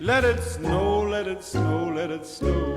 Let it snow, let it snow, let it snow.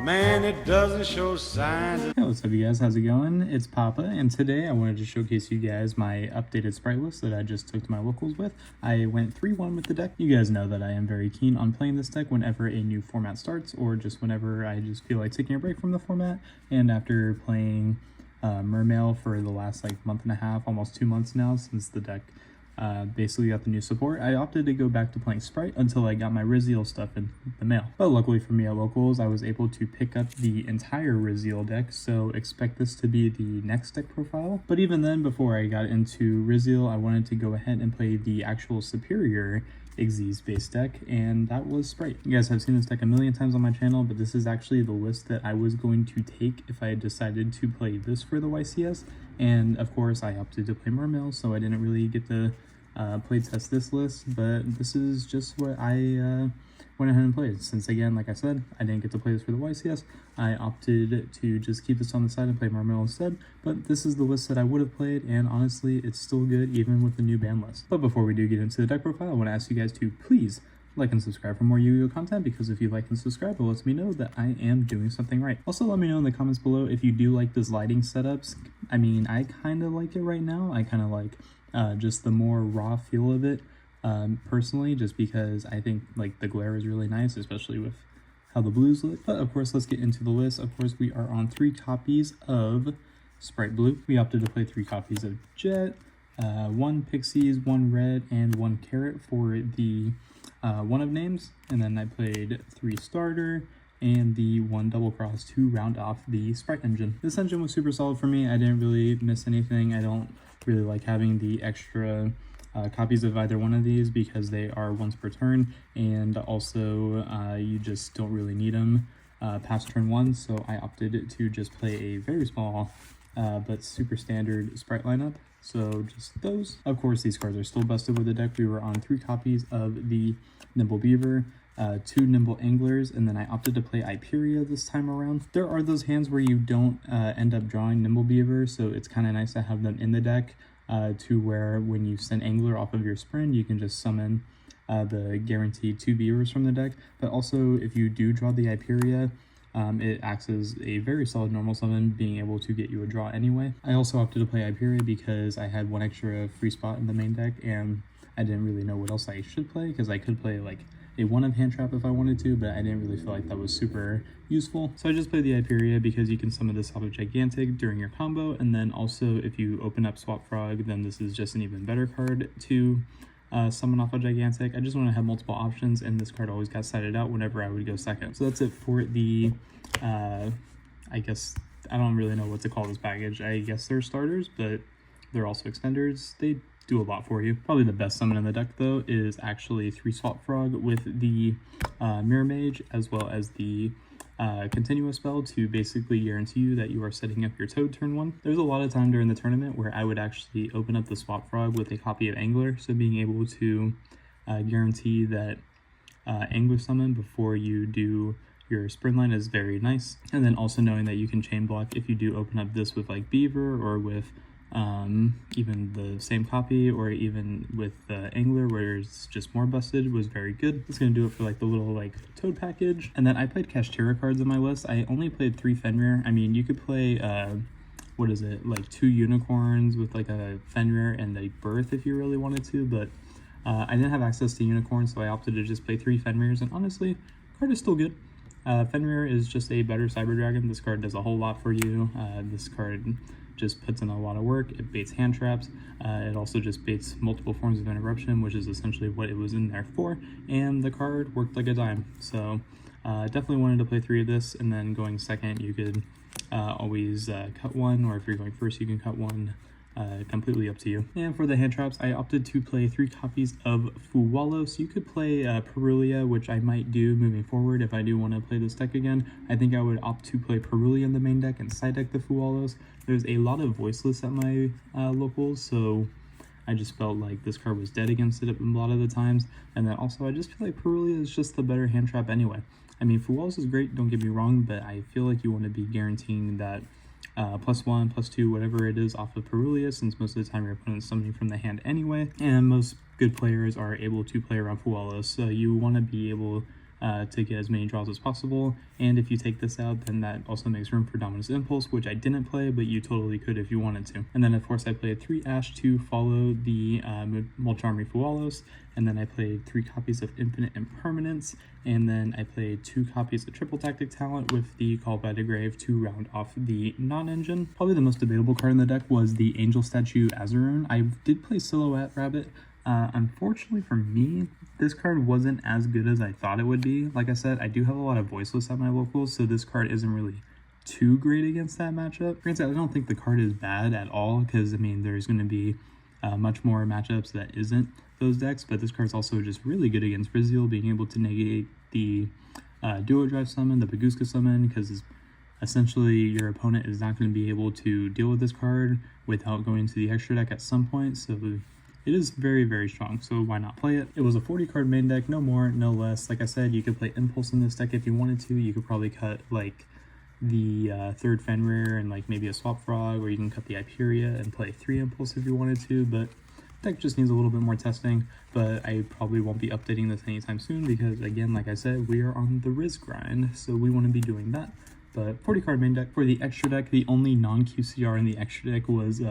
Man, it doesn't show signs of... Hey, what's up you guys, how's it going? It's Papa, and today I wanted to showcase you guys my updated Spright list that I just took to my locals with. I went 3-1 with the deck. You guys know that I am very keen on playing this deck whenever a new format starts, or just whenever I just feel like taking a break from the format. And after playing Mermail for the last month and a half, almost 2 months now since the deck basically got the new support, I opted to go back to playing Spright until I got my Rizeal stuff in the mail. But luckily for me at locals, I was able to pick up the entire Rizeal deck, so expect this to be the next deck profile. But even then, before I got into Rizeal, I wanted to go ahead and play the actual superior Xyz base deck, and that was Spright. You guys have seen this deck a million times on my channel, but this is actually the list that I was going to take if I had decided to play this for the YCS. And of course I opted to play Mermail, so I didn't really get to play test this list, but this is just what I went ahead and played. Since again, like I said, I didn't get to play this for the YCS, I opted to just keep this on the side and play Mermail instead. But this is the list that I would have played, and honestly it's still good even with the new ban list. But before we do get into the deck profile, I want to ask you guys to please like and subscribe for more Yu-Gi-Oh content, because if you like and subscribe, it lets me know that I am doing something right. Also, let me know in the comments below if you do like this lighting setups. I mean, I kind of like it right now. I kind of like just the more raw feel of it personally, just because I think the glare is really nice, especially with how the blues look. But of course, let's get into the list. Of course, we are on 3 copies of Spright Blue. We opted to play 3 copies of Jet, 1 Pixies, 1 Red, and 1 Carrot for the one of names, and then I played 3 starter and the 1 double cross to round off the Spright engine. This engine was super solid for me. I didn't really miss anything. I don't really like having the extra copies of either one of these because they are once per turn, and also you just don't really need them past turn 1, so I opted to just play a very small but super standard Spright lineup. So just those. Of course, these cards are still busted with the deck. We were on 3 copies of the Nimble Beaver, 2 Nimble Anglers, and then I opted to play Iperia this time around. There are those hands where you don't end up drawing Nimble Beaver, so it's kind of nice to have them in the deck to where when you send Angler off of your sprint, you can just summon the guaranteed 2 Beavers from the deck. But also, if you do draw the Iperia, it acts as a very solid normal summon, being able to get you a draw anyway. I also opted to play Iperia because I had 1 extra free spot in the main deck, and I didn't really know what else I should play, because I could play a 1 of Hand Trap if I wanted to, but I didn't really feel like that was super useful. So I just played the Iperia because you can summon this off of Gigantic during your combo, and then also if you open up Swap Frog, then this is just an even better card to summon off a Gigantic. I just want to have multiple options, and this card always got sided out whenever I would go second. So that's it for the, I guess, I don't really know what to call this package. I guess they're starters, but they're also extenders. They do a lot for you. Probably the best summon in the deck, though, is actually 3 Swap Frog with the Mirror Mage, as well as the continuous spell to basically guarantee you that you are setting up your Toad turn 1. There's a lot of time during the tournament where I would actually open up the Swap Frog with a copy of Angler, so being able to guarantee that Angler summon before you do your sprint line is very nice. And then also knowing that you can chain block if you do open up this with Beaver, or with even the same copy, or even with Angler where it's just more busted, was very good. It's gonna do it for the little Toad package. And then I played Kashtira cards on my list. I only played 3 Fenrir. I mean, you could play what is it, 2 unicorns with a Fenrir and a Birth if you really wanted to, but I didn't have access to unicorns, so I opted to just play 3 Fenrirs, and honestly, the card is still good. Fenrir is just a better Cyber Dragon. This card does a whole lot for you. This card just puts in a lot of work. It baits hand traps. It also just baits multiple forms of interruption, which is essentially what it was in there for, and the card worked like a dime. So definitely wanted to play 3 of this, and then going second you could always cut 1, or if you're going first you can cut 1. Completely up to you. And for the hand traps, I opted to play 3 copies of Fuwalo. So you could play Perulia, which I might do moving forward if I do want to play this deck again. I think I would opt to play Perulia in the main deck and side deck the Fuwalos. There's a lot of voiceless at my locals, so I just felt like this card was dead against it a lot of the times. And then also I just feel like Perulia is just the better hand trap anyway. I mean, Fuwalos is great, don't get me wrong, but I feel like you want to be guaranteeing that +1, +2, whatever it is off of Perulia, since most of the time your opponent's summoning from the hand anyway, and most good players are able to play around Fualos, so you want to be able to get as many draws as possible, and if you take this out, then that also makes room for Dominus Impulse, which I didn't play, but you totally could if you wanted to. And then of course I played 3 Ash to follow the Mulcharmy Fualos, and then I played 3 copies of Infinite Impermanence, and then I played 2 copies of Triple Tactic Talent with the Call by the Grave to round off the non-engine. Probably the most debatable card in the deck was the Angel Statue Azaroon. I did play Silhouette Rabbit. Unfortunately for me, this card wasn't as good as I thought it would be. Like I said, I do have a lot of Voiceless at my locals, so this card isn't really too great against that matchup. Granted, I don't think the card is bad at all, because I mean there's going to be much more matchups that isn't those decks, but this card's also just really good against Riziel, being able to negate the Duo Drive summon, the Baguska summon, because essentially your opponent is not going to be able to deal with this card without going to the extra deck at some point, so it is very, very strong, so why not play it? It was a 40 card main deck, no more, no less. Like I said, you could play Impulse in this deck if you wanted to. You could probably cut like the 3rd Fenrir and like maybe a Swap Frog, or you can cut the Hyperia and play 3 Impulse if you wanted to, but deck just needs a little bit more testing. But I probably won't be updating this anytime soon because, again, like I said, we are on the Riz grind, so we want to be doing that. But 40 card main deck. For the extra deck, the only non-QCR in the extra deck was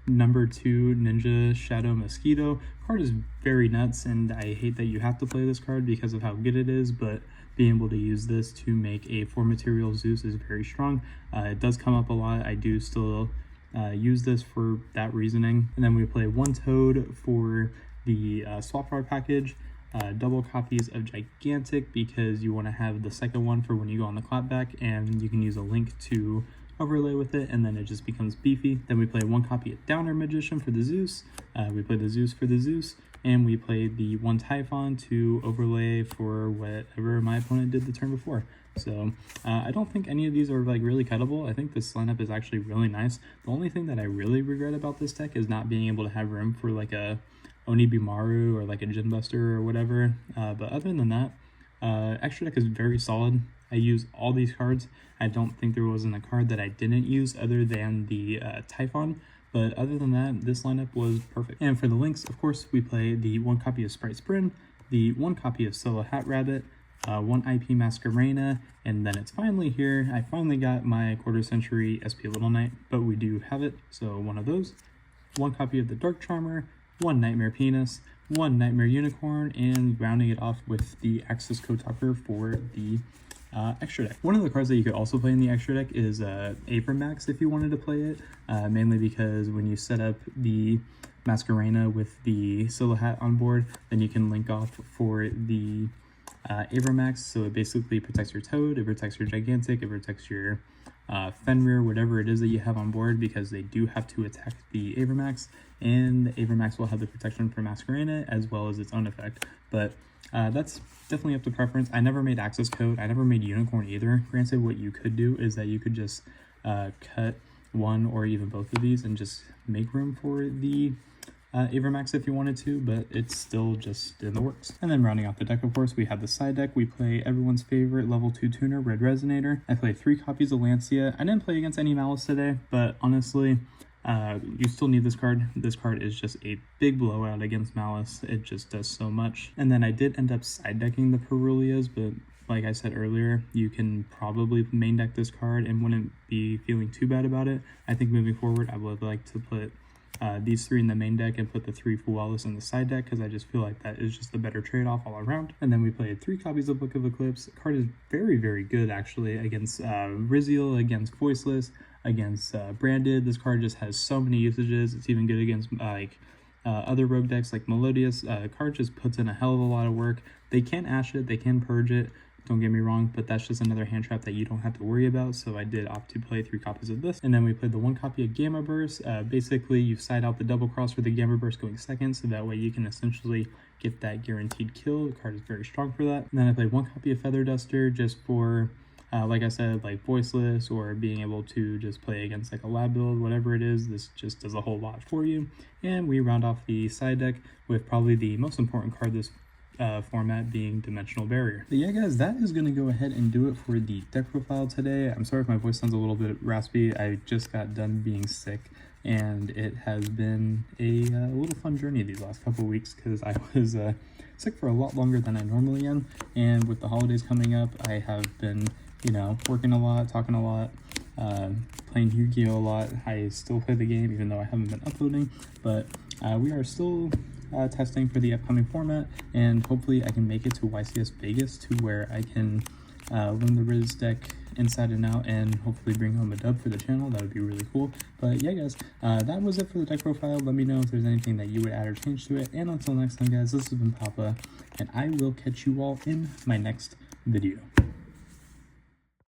number 2 Ninja Shadow Mosquito. Card is very nuts, and I hate that you have to play this card because of how good it is, but being able to use this to make a 4 material Zeus is very strong. It does come up a lot. I do still use this for that reasoning. And then we play 1 Toad for the Swap Frog package, double copies of Gigantic because you want to have the second one for when you go on the clapback, and you can use a link to overlay with it, and then it just becomes beefy. Then we play 1 copy of Downer Magician for the Zeus, we play the Zeus for the Zeus, and we play the 1 Typhon to overlay for whatever my opponent did the turn before. So I don't think any of these are like really cuttable. I think this lineup is actually really nice. The only thing that I really regret about this deck is not being able to have room for like a Onibimaru or like a Gin Buster or whatever. But other than that, extra deck is very solid. I use all these cards. I don't think there wasn't a card that I didn't use other than the Typhon. But other than that, this lineup was perfect. And for the links, of course, we play the 1 copy of Spright Sprint, the 1 copy of Solo Hat Rabbit, 1 IP Masquerena, and then it's finally here. I finally got my quarter century SP Little Knight, but we do have it, so 1 of those. 1 copy of the Dark Charmer, 1 Nightmare Penis, 1 Nightmare Unicorn, and rounding it off with the Axis Kotaker for the extra deck. One of the cards that you could also play in the extra deck is Abramax if you wanted to play it, mainly because when you set up the Masquerena with the Solo Hat on board, then you can link off for the Abramax, so it basically protects your Toad, it protects your Gigantic, it protects your Fenrir, whatever it is that you have on board, because they do have to attack the Abramax, and the Abramax will have the protection for Masquerena as well as its own effect. But that's definitely up to preference. I never made Access Code, I never made Unicorn either. Granted, what you could do is that you could just cut 1 or even both of these and just make room for the Abramax if you wanted to, but it's still just in the works. And then rounding out the deck, of course, we have the side deck. We play everyone's favorite level 2 tuner, Red Resonator. I play 3 copies of Lancia. I didn't play against any Malice today, but honestly, you still need this card. This card is just a big blowout against Malice. It just does so much. And then I did end up side decking the Perulias, but like I said earlier, you can probably main deck this card and wouldn't be feeling too bad about it. I think moving forward, I would like to put these 3 in the main deck and put the 3 Fualis in the side deck, because I just feel like that is just a better trade-off all around. And then we played 3 copies of Book of Eclipse. The card is very, very good actually against Riziel, against Voiceless, against Branded. This card just has so many usages. It's even good against other rogue decks like Melodious. Card just puts in a hell of a lot of work. They can Ash it, they can Purge it, don't get me wrong, but that's just another hand trap that you don't have to worry about, so I did opt to play 3 copies of this. And then we played the 1 copy of Gamma Burst. Basically, you side out the double cross for the Gamma Burst going second, so that way you can essentially get that guaranteed kill. The card is very strong for that. And then I played 1 copy of Feather Duster just for, like I said, like Voiceless, or being able to just play against like a lab build, whatever it is. This just does a whole lot for you. And we round off the side deck with probably the most important card this format being Dimensional Barrier. But yeah guys, that is going to go ahead and do it for the deck profile today. I'm sorry if my voice sounds a little bit raspy. I just got done being sick, and it has been a little fun journey these last couple weeks because I was sick for a lot longer than I normally am, and with the holidays coming up, I have been, you know, working a lot, talking a lot, playing Yu-Gi-Oh! A lot. I still play the game even though I haven't been uploading, but we are still testing for the upcoming format, and hopefully I can make it to YCS Vegas to where I can learn the Riz deck inside and out and hopefully bring home a dub for the channel. That would be really cool. But yeah guys, that was it for the deck profile. Let me know if there's anything that you would add or change to it, and until next time guys, this has been Papa, and I will catch you all in my next video.